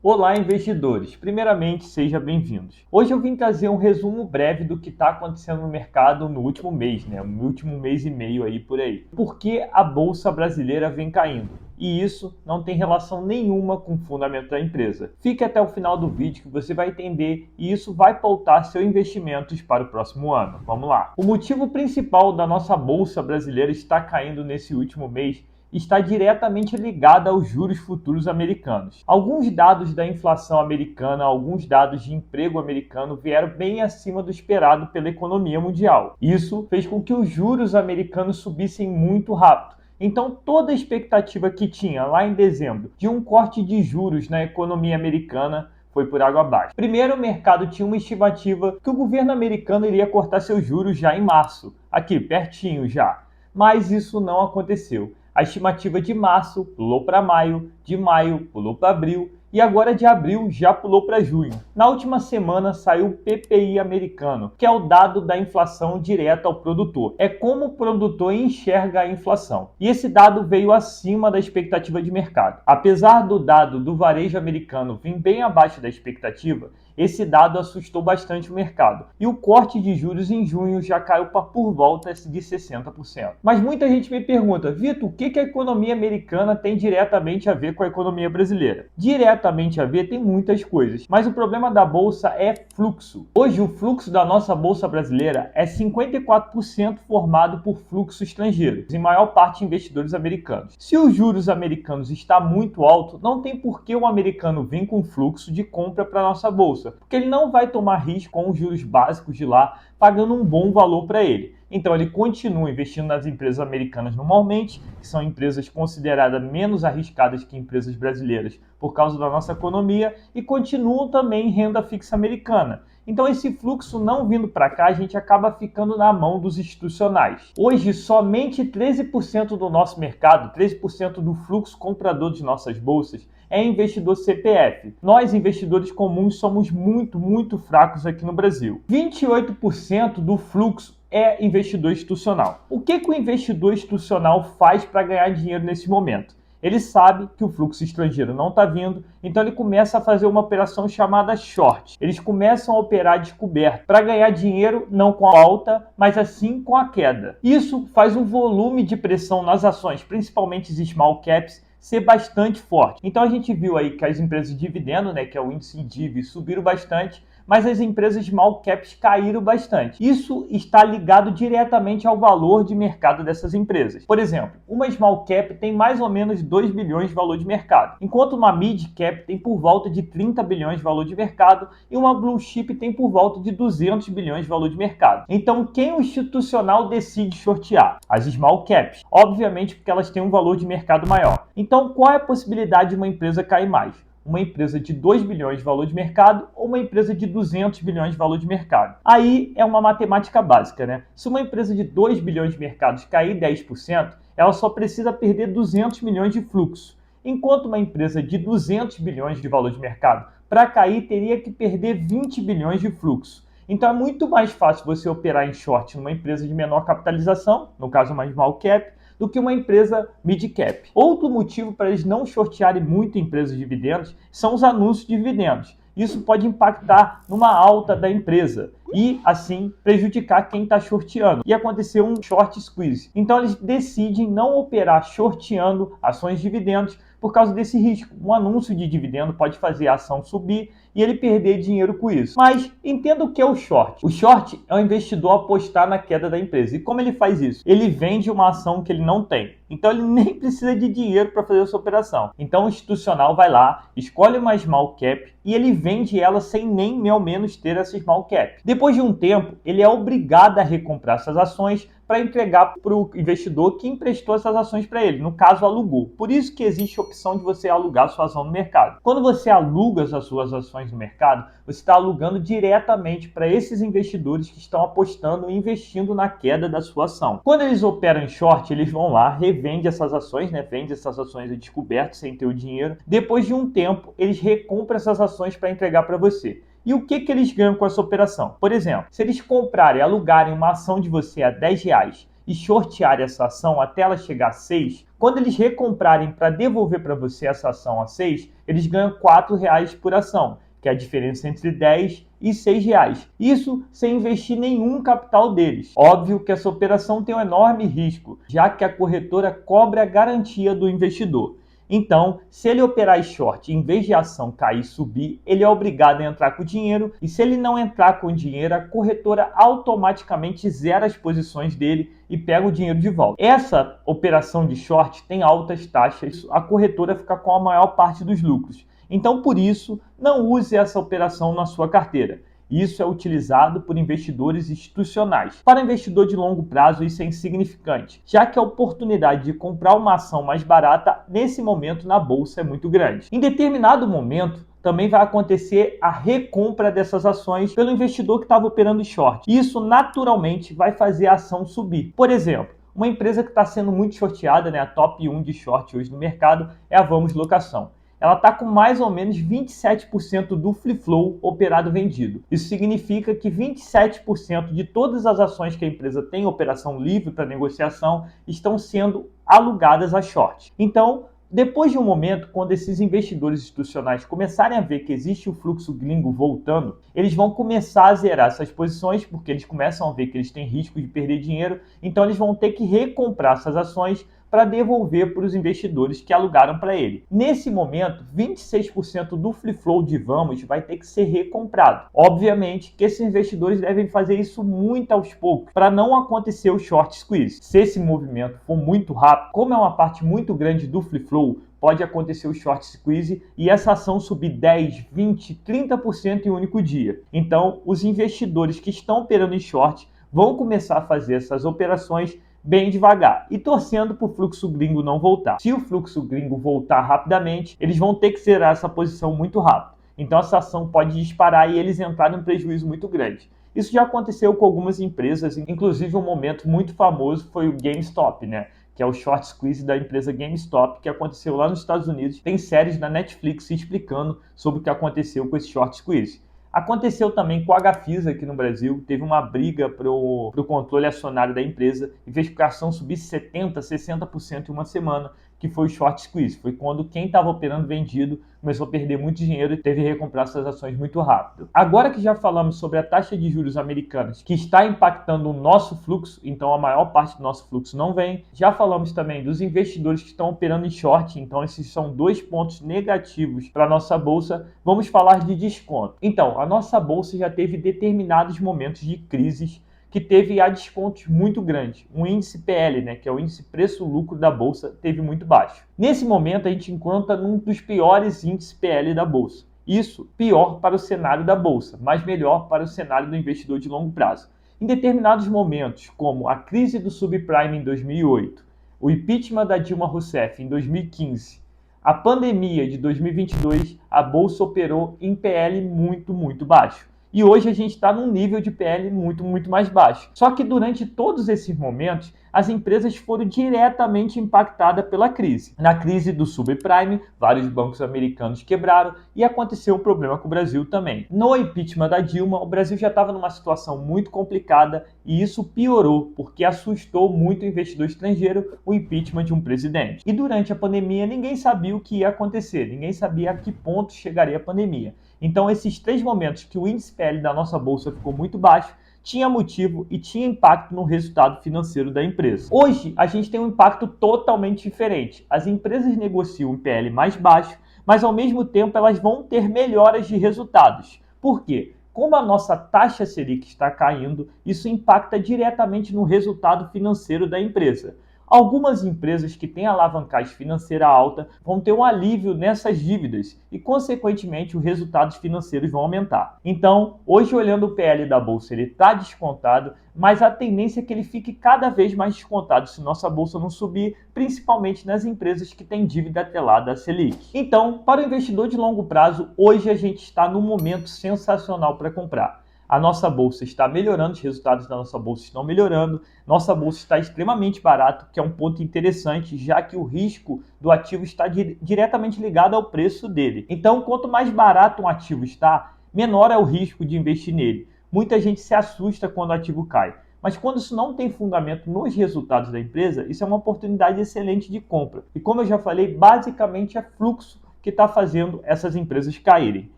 Olá, investidores! Primeiramente, sejam bem-vindos. Hoje eu vim trazer um resumo breve do que está acontecendo no mercado no último mês, no último mês e meio aí por aí. Por que a Bolsa Brasileira vem caindo? E isso não tem relação nenhuma com o fundamento da empresa. Fique até o final do vídeo que você vai entender e isso vai pautar seus investimentos para o próximo ano. Vamos lá! O motivo principal da nossa Bolsa Brasileira estar caindo nesse último mês está diretamente ligada aos juros futuros americanos. Alguns dados da inflação americana, alguns dados de emprego americano vieram bem acima do esperado pela economia mundial. Isso fez com que os juros americanos subissem muito rápido. Então, toda a expectativa que tinha lá em dezembro de um corte de juros na economia americana foi por água abaixo. Primeiro, o mercado tinha uma estimativa que o governo americano iria cortar seus juros já em março, aqui pertinho já. Mas isso não aconteceu. A estimativa de março pulou para maio, de maio pulou para abril e agora de abril já pulou para junho. Na última semana saiu o PPI americano, que é o dado da inflação direta ao produtor. É como o produtor enxerga a inflação. E esse dado veio acima da expectativa de mercado. Apesar do dado do varejo americano vir bem abaixo da expectativa, esse dado assustou bastante o mercado. E o corte de juros em junho já caiu para por volta de 60%. Mas muita gente me pergunta, Vitor, o que a economia americana tem diretamente a ver com a economia brasileira? Diretamente a ver tem muitas coisas, mas o problema da bolsa é fluxo. Hoje o fluxo da nossa bolsa brasileira é 54% formado por fluxo estrangeiro, em maior parte investidores americanos. Se os juros americanos está muito alto, não tem por que o americano vir com fluxo de compra para nossa bolsa, porque ele não vai tomar risco com os juros básicos de lá, pagando um bom valor para ele. Então ele continua investindo nas empresas americanas normalmente, que são empresas consideradas menos arriscadas que empresas brasileiras por causa da nossa economia, e continuam também em renda fixa americana. Então esse fluxo não vindo para cá, a gente acaba ficando na mão dos institucionais. Hoje, somente 13% do nosso mercado, 13% do fluxo comprador de nossas bolsas, é investidor CPF. Nós, investidores comuns, somos muito fracos aqui no Brasil. 28% do fluxo é investidor institucional. O que o investidor institucional faz para ganhar dinheiro nesse momento? Ele sabe que o fluxo estrangeiro não está vindo, então ele começa a fazer uma operação chamada short. Eles começam a operar descoberto para ganhar dinheiro não com a alta, mas assim com a queda. Isso faz um volume de pressão nas ações, principalmente os small caps, ser bastante forte. Então a gente viu aí que as empresas de dividendo, que é o índice DIV, subiram bastante, mas as empresas small caps caíram bastante. Isso está ligado diretamente ao valor de mercado dessas empresas. Por exemplo, uma small cap tem mais ou menos 2 bilhões de valor de mercado, enquanto uma mid cap tem por volta de 30 bilhões de valor de mercado e uma blue chip tem por volta de 200 bilhões de valor de mercado. Então, quem o institucional decide shortear? As small caps, obviamente porque elas têm um valor de mercado maior. Então, qual é a possibilidade de uma empresa cair mais? Uma empresa de 2 bilhões de valor de mercado ou uma empresa de 200 bilhões de valor de mercado. Aí é uma matemática básica, Se uma empresa de 2 bilhões de mercados cair 10%, ela só precisa perder 200 milhões de fluxo, enquanto uma empresa de 200 bilhões de valor de mercado, para cair, teria que perder 20 bilhões de fluxo. Então é muito mais fácil você operar em short numa empresa de menor capitalização, no caso uma small cap, do que uma empresa mid-cap. Outro motivo para eles não shortearem muito empresas de dividendos são os anúncios de dividendos. Isso pode impactar numa alta da empresa e, assim, prejudicar quem está shorteando. E acontecer um short squeeze. Então, eles decidem não operar shorteando ações de dividendos por causa desse risco. Um anúncio de dividendo pode fazer a ação subir e ele perder dinheiro com isso. Mas entenda o que é o short. O short é o investidor apostar na queda da empresa. E como ele faz isso? Ele vende uma ação que ele não tem. Então ele nem precisa de dinheiro para fazer essa operação. Então o institucional vai lá, escolhe uma small cap e ele vende ela sem nem ao menos ter essa small cap. Depois de um tempo, ele é obrigado a recomprar essas ações para entregar para o investidor que emprestou essas ações para ele, no caso alugou. Por isso que existe a opção de você alugar sua ação no mercado. Quando você aluga as suas ações no mercado, você está alugando diretamente para esses investidores que estão apostando e investindo na queda da sua ação. Quando eles operam em short, eles vão lá, revende essas ações, vende essas ações a descoberto sem ter o dinheiro. Depois de um tempo, eles recompram essas ações para entregar para você. E o que eles ganham com essa operação? Por exemplo, se eles comprarem e alugarem uma ação de você a R$10 e shortearem essa ação até ela chegar a 6, Quando eles recomprarem para devolver para você essa ação a 6, eles ganham R$ 4 por ação, que é a diferença entre 10 e R$ 6. Isso sem investir nenhum capital deles. Óbvio que essa operação tem um enorme risco, já que a corretora cobra a garantia do investidor. Então, se ele operar em short, em vez de a ação cair e subir, ele é obrigado a entrar com o dinheiro, e se ele não entrar com o dinheiro, a corretora automaticamente zera as posições dele e pega o dinheiro de volta. Essa operação de short tem altas taxas, a corretora fica com a maior parte dos lucros. Então, por isso, não use essa operação na sua carteira. Isso é utilizado por investidores institucionais. Para investidor de longo prazo, isso é insignificante, já que a oportunidade de comprar uma ação mais barata nesse momento na bolsa é muito grande. Em determinado momento, também vai acontecer a recompra dessas ações pelo investidor que estava operando em short. Isso naturalmente vai fazer a ação subir. Por exemplo, uma empresa que está sendo muito shorteada, a top 1 de short hoje no mercado, é a Vamos Locação. Ela está com mais ou menos 27% do free flow operado vendido. Isso significa que 27% de todas as ações que a empresa tem em operação livre para negociação estão sendo alugadas a short. Então, depois de um momento, quando esses investidores institucionais começarem a ver que existe o fluxo gringo voltando, eles vão começar a zerar essas posições, porque eles começam a ver que eles têm risco de perder dinheiro, então eles vão ter que recomprar essas ações para devolver para os investidores que alugaram para ele. Nesse momento, 26% do free flow de Vamos vai ter que ser recomprado. Obviamente que esses investidores devem fazer isso muito aos poucos, para não acontecer o short squeeze. Se esse movimento for muito rápido, como é uma parte muito grande do free flow, pode acontecer o short squeeze e essa ação subir 10, 20, 30% em um único dia. Então, os investidores que estão operando em short vão começar a fazer essas operações bem devagar e torcendo para o fluxo gringo não voltar. Se o fluxo gringo voltar rapidamente, eles vão ter que zerar essa posição muito rápido. Então essa ação pode disparar e eles entrarem em um prejuízo muito grande. Isso já aconteceu com algumas empresas, inclusive um momento muito famoso foi o GameStop, que é o short squeeze da empresa GameStop, que aconteceu lá nos Estados Unidos. Tem séries na Netflix explicando sobre o que aconteceu com esse short squeeze. Aconteceu também com a Gafisa aqui no Brasil, teve uma briga para o controle acionário da empresa e fez com que a ação subisse 70%, 60% em uma semana, que foi o short squeeze. Foi quando quem estava operando vendido começou a perder muito dinheiro e teve que recomprar essas ações muito rápido. Agora que já falamos sobre a taxa de juros americanas, que está impactando o nosso fluxo, então a maior parte do nosso fluxo não vem. Já falamos também dos investidores que estão operando em short, então esses são dois pontos negativos para a nossa bolsa. Vamos falar de desconto. Então, a nossa bolsa já teve determinados momentos de crises que teve a descontos muito grandes. O índice PL, que é o índice preço-lucro da bolsa, teve muito baixo. Nesse momento, a gente encontra num dos piores índices PL da bolsa. Isso pior para o cenário da bolsa, mas melhor para o cenário do investidor de longo prazo. Em determinados momentos, como a crise do subprime em 2008, o impeachment da Dilma Rousseff em 2015, a pandemia de 2022, a bolsa operou em PL muito, muito baixo. E hoje a gente está num nível de PL muito, muito mais baixo. Só que durante todos esses momentos, as empresas foram diretamente impactadas pela crise. Na crise do subprime, vários bancos americanos quebraram e aconteceu um problema com o Brasil também. No impeachment da Dilma, o Brasil já estava numa situação muito complicada e isso piorou porque assustou muito o investidor estrangeiro o impeachment de um presidente. E durante a pandemia, ninguém sabia o que ia acontecer, ninguém sabia a que ponto chegaria a pandemia. Então, esses três momentos que o índice PL da nossa bolsa ficou muito baixo, tinha motivo e tinha impacto no resultado financeiro da empresa. Hoje, a gente tem um impacto totalmente diferente. As empresas negociam um PL mais baixo, mas ao mesmo tempo elas vão ter melhoras de resultados. Por quê? Como a nossa taxa Selic está caindo, isso impacta diretamente no resultado financeiro da empresa. Algumas empresas que têm alavancagem financeira alta vão ter um alívio nessas dívidas e, consequentemente, os resultados financeiros vão aumentar. Então, hoje, olhando o PL da bolsa, ele está descontado, mas a tendência é que ele fique cada vez mais descontado se nossa bolsa não subir, principalmente nas empresas que têm dívida atrelada à Selic. Então, para o investidor de longo prazo, hoje a gente está num momento sensacional para comprar. A nossa bolsa está melhorando, os resultados da nossa bolsa estão melhorando, nossa bolsa está extremamente barata, que é um ponto interessante, já que o risco do ativo está diretamente ligado ao preço dele. Então, quanto mais barato um ativo está, menor é o risco de investir nele. Muita gente se assusta quando o ativo cai, Mas quando isso não tem fundamento nos resultados da empresa, isso é uma oportunidade excelente de compra. E como eu já falei, basicamente é fluxo que está fazendo essas empresas caírem.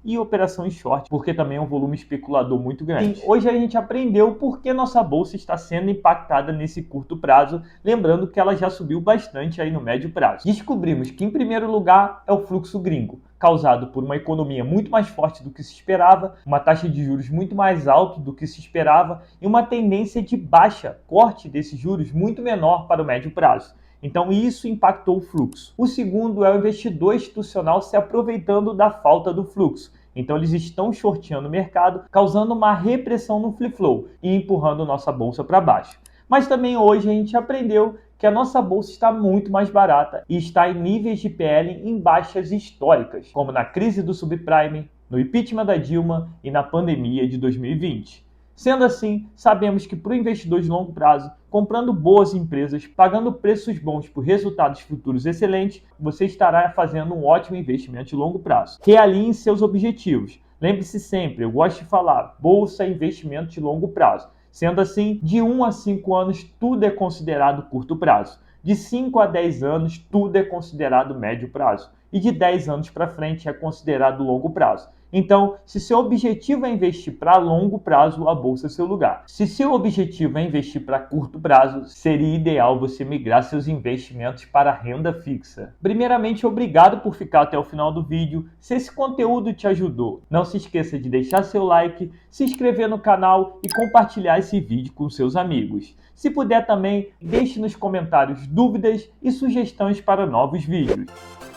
E operações short, porque também é um volume especulador muito grande. Sim, hoje a gente aprendeu por que nossa bolsa está sendo impactada nesse curto prazo, lembrando que ela já subiu bastante aí no médio prazo. Descobrimos que, em primeiro lugar, é o fluxo gringo, causado por uma economia muito mais forte do que se esperava, uma taxa de juros muito mais alta do que se esperava e uma tendência de baixa, corte desses juros muito menor para o médio prazo. Então isso impactou o fluxo. O segundo é o investidor institucional se aproveitando da falta do fluxo. Então eles estão shorteando o mercado, causando uma repressão no free flow e empurrando nossa bolsa para baixo. Mas também hoje a gente aprendeu que a nossa bolsa está muito mais barata e está em níveis de PL em baixas históricas, como na crise do subprime, no impeachment da Dilma e na pandemia de 2020. Sendo assim, sabemos que para o investidor de longo prazo, comprando boas empresas, pagando preços bons por resultados futuros excelentes, você estará fazendo um ótimo investimento de longo prazo. Realinhe seus objetivos. Lembre-se sempre, eu gosto de falar, bolsa é investimento de longo prazo. Sendo assim, de 1 a 5 anos, tudo é considerado curto prazo. De 5 a 10 anos, tudo é considerado médio prazo. E de 10 anos para frente é considerado longo prazo. Então, se seu objetivo é investir para longo prazo, a bolsa é seu lugar. Se seu objetivo é investir para curto prazo, seria ideal você migrar seus investimentos para a renda fixa. Primeiramente, obrigado por ficar até o final do vídeo. Se esse conteúdo te ajudou, não se esqueça de deixar seu like, se inscrever no canal e compartilhar esse vídeo com seus amigos. Se puder também, deixe nos comentários dúvidas e sugestões para novos vídeos.